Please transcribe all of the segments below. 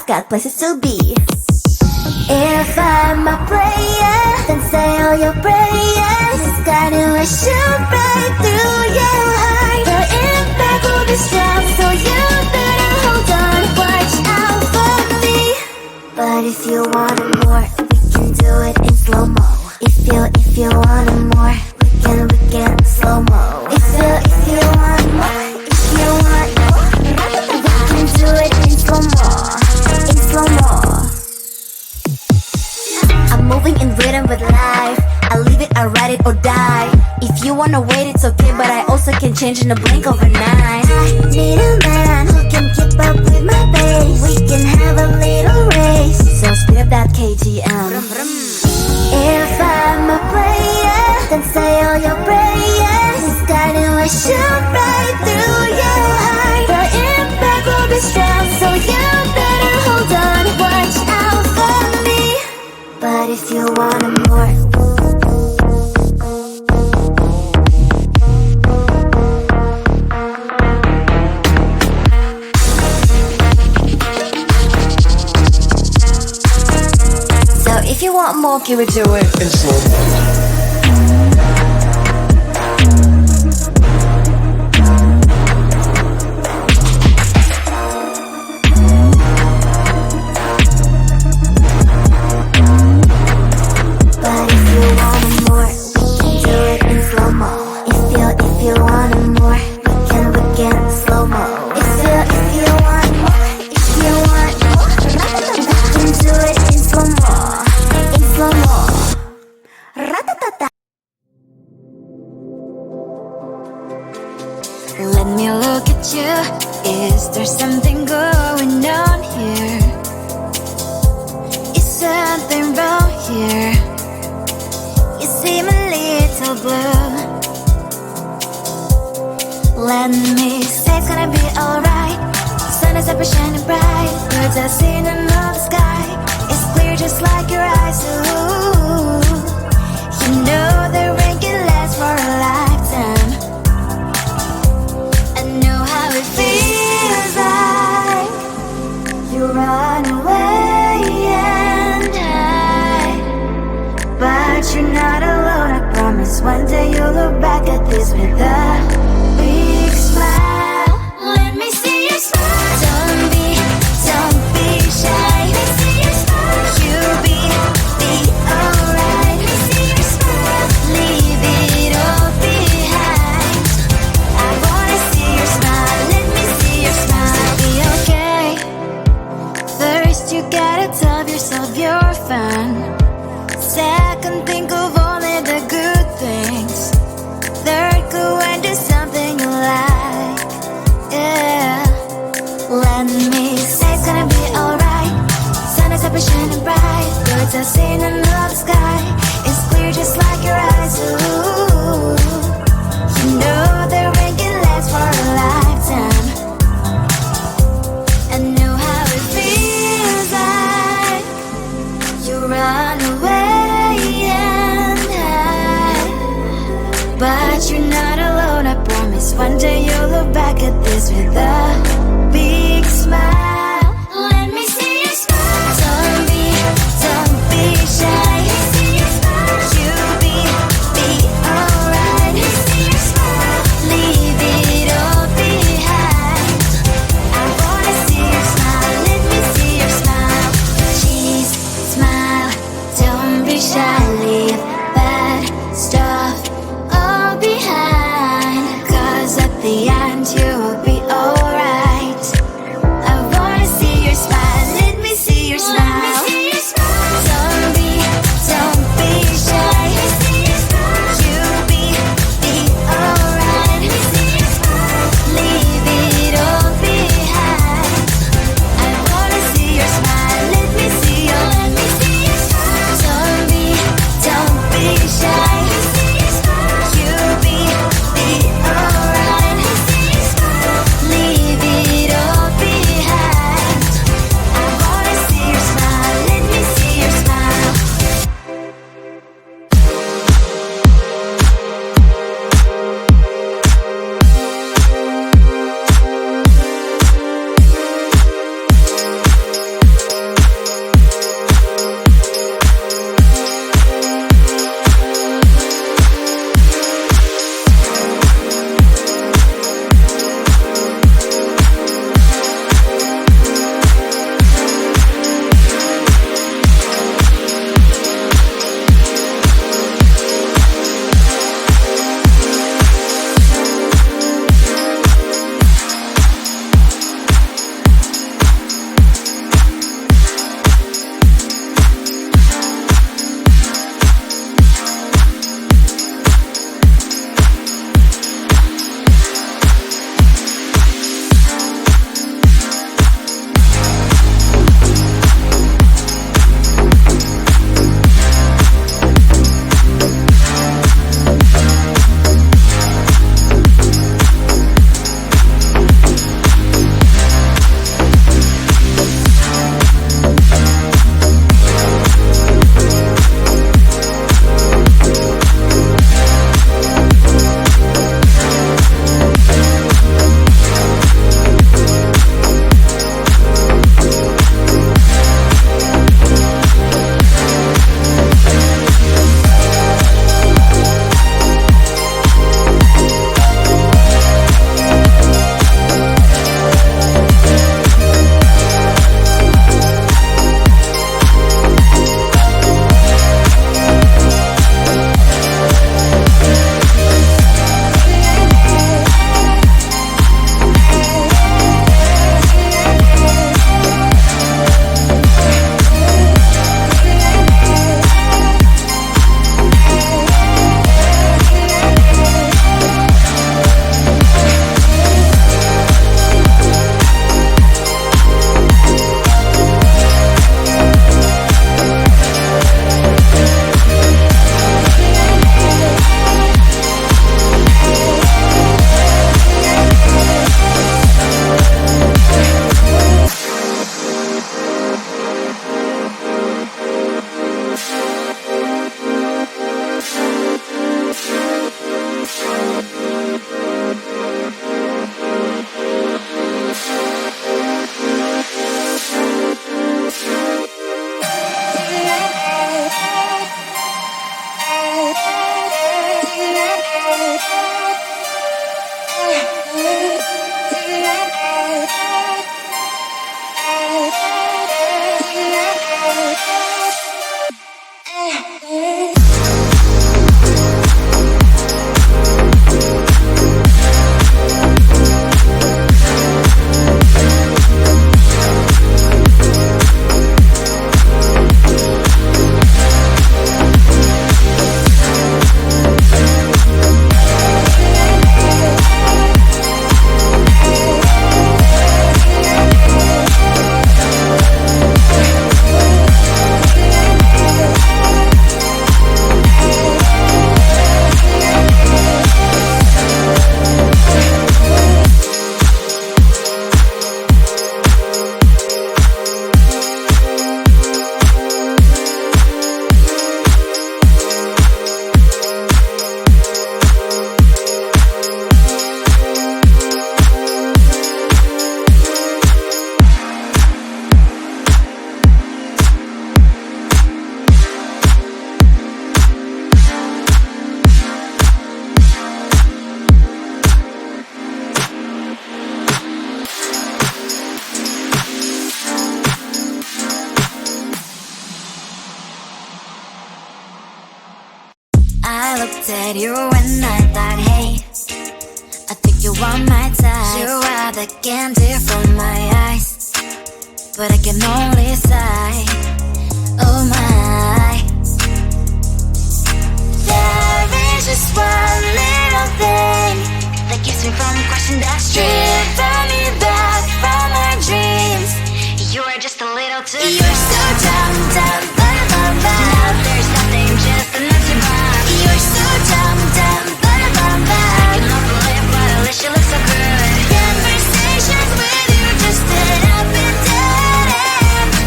I've got places to be. If I'm a player, then say all your prayers. It's gonna shoot right through your heart. Your impact will be strong, so you better hold on. Watch out for me. But if you want more, we can do it in slow-mo. If you want more, we can slow-mo. If you want more, we can do it in slow-mo. In slow-mo. I'm moving in rhythm with life. I leave it, I ride it or die. If you wanna wait, it's okay, but I also can change in a blink overnight. I need a man who can keep up with my pace. We can have a little race, so speed up that KTM. If I'm a player, then say all your prayers. It's gonna shoot right through your heart. The impact will be strong, so you better hold on. Watch out for me. But if you want more, so if you want more, can we do it in slow-mo? Let me look at you. Is there something going on here? Is something wrong here? You seem a little blue. Let me say it's gonna be alright. Sun is up and shining bright. Birds are singing in the sky. It's clear just like your eyes. Ooh, you know the rain can last for a lifetime. It feels like you run away and hide, but you're not alone. I promise one day you'll look back at this with a big smile. Let me see you smile. Don't be shy. Let me see you smile. You'll be alright. Let me see you smile. Leave it all behind. I wanna see your smile. Let me see your smile. Be okay. First you gotta tell yourself you're fine. Second, think of only the good things. Third, go and do something you like. Yeah. Let me say it's gonna be alright. Sun is up and shining bright. Birds are singing in the sky. It's clear just like your eyes. Ooh, you know the rain can last for a lifetime. I know how it feels like you run away and hide, but you're not alone. I promise one day you'll look back at this with a big smile. Let me see you smile. Don't be shy. Let me see you smile. You'll be alright. Let me see you smile. at you when I thought, hey, I think you want my type. You are the candy from my eyes, but I can only sigh, oh my. There is just one little thing that keeps me from crossing that street, driven me back from my dreams. You are just a little too close. You're so dumb, dumb, bum, bum, bum. Now there's nothing, just enough to bomb. You're so dumb, dumb, bum, bum, bum. I cannot believe but at least you look so good. Conversations with you just end up in dead end.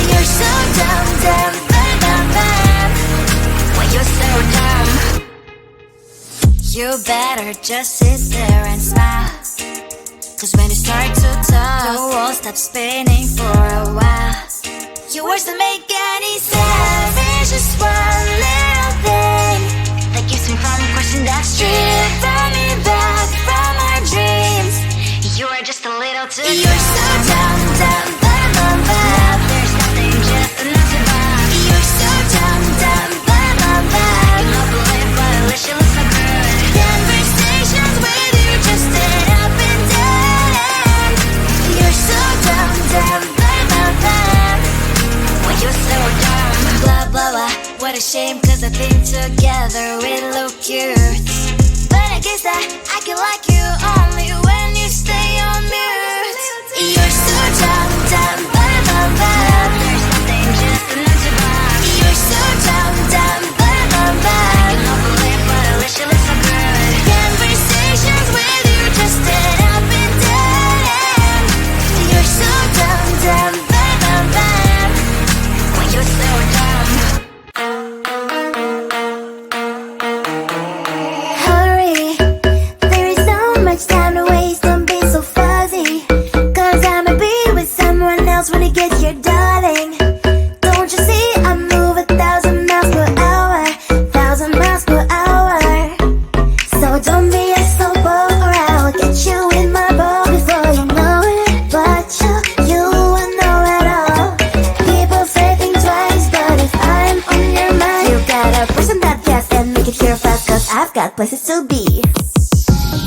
You're so dumb, dumb, bum, bum, bum. Why you're so dumb? You better just sit there and smile, 'cause when you start to talk, the world stops spinning for a while. Your words don't make any sense. There's just one little thing that keeps me from crossing that street, driven me back from my dreams. You are just a little too close. You're so dumb, dumb, bum, bum, bum. Now there's nothing, just enough to bomb. You're so dumb, dumb, bum, bum, bum. I cannot believe but at least you look so good. Conversations with you just end up in dead end. You're so dumb, dumb, bum, bum, bum. Why you're so dumb? Blah, blah, blah. What a shame, 'cause I think together we look cute. But I guess that I can like you only when you stay on mute. You're so dumb, dumb, bum, bum, bum. There's nothing, just enough to bomb. You're so dumb, dumb, bum, bum, bum. I cannot believe but at least you look so good. Conversations with you just end up in dead end. You're so dumb, dumb, bum, bum, bum. Why you're so dumb? Hurry, there is so much time to waste, don't be so fuzzy, 'cause I'ma be with someone else when you get here, darling. Don't you see I'm moving 1,000 miles per hour, 1,000 miles per hour. So don't be a slow or I'll get you in my boat before you know it. But you will know it all. People say think twice, but if I'm on your mind, you gotta push on that gas and make it here fast, 'cause I've got places to be.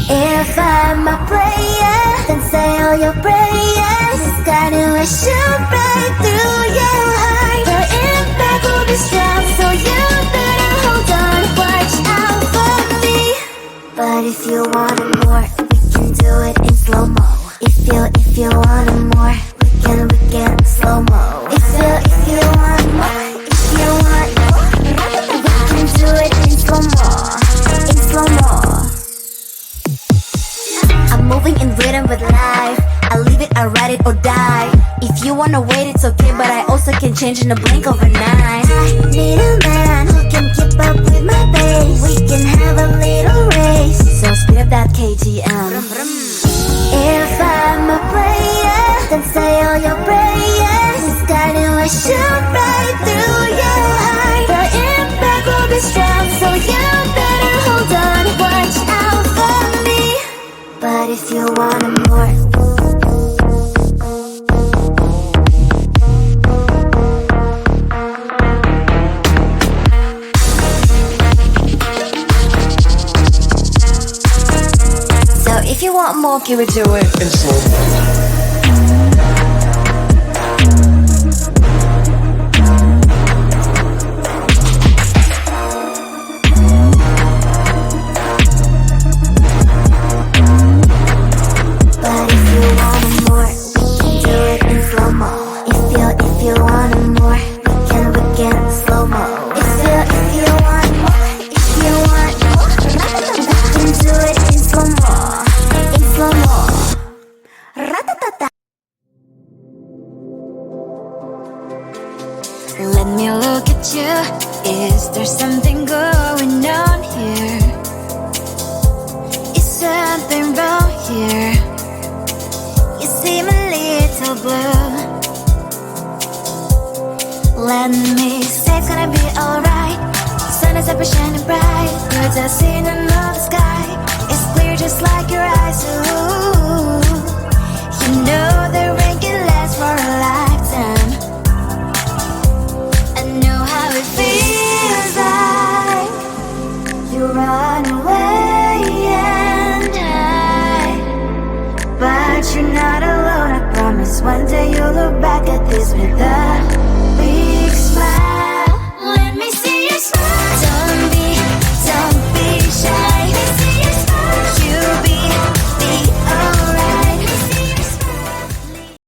If I'm a player, then say all your prayers. It's gonna shoot right through your heart. The impact will be strong, so you better hold on, watch out for me. But if you want it more, we can do it in slow-mo. If you want it more, we can slow-mo. If you want more, if you want more, we can do it in slow-mo, in slow-mo. I'm moving in rhythm with life. I leave it, I ride it or die. If you wanna wait, it's okay, but I also can change in a blink overnight. I need a man who can keep up with my pace. We can have a little race, so speed up that KTM. If I'm a player, then say all your prayers. It's gonna shoot right through your heart. The impact will be strong, so you better hold on, watch out for me. But if you want it more, so if you want more, can we do it in slow-mo? But if you want it more, we can do it in slow-mo. If you want it more, we can slow-mo. If you want more, we can do it in slow-mo, in slow-mo. Ratatata. Let me look at you. Is there something going on here? Is something wrong here? You seem a little blue. Let me say it's gonna be alright. Sun is up and shining bright. Birds are singing in the sky. It's clear just like your eyes. Ooh.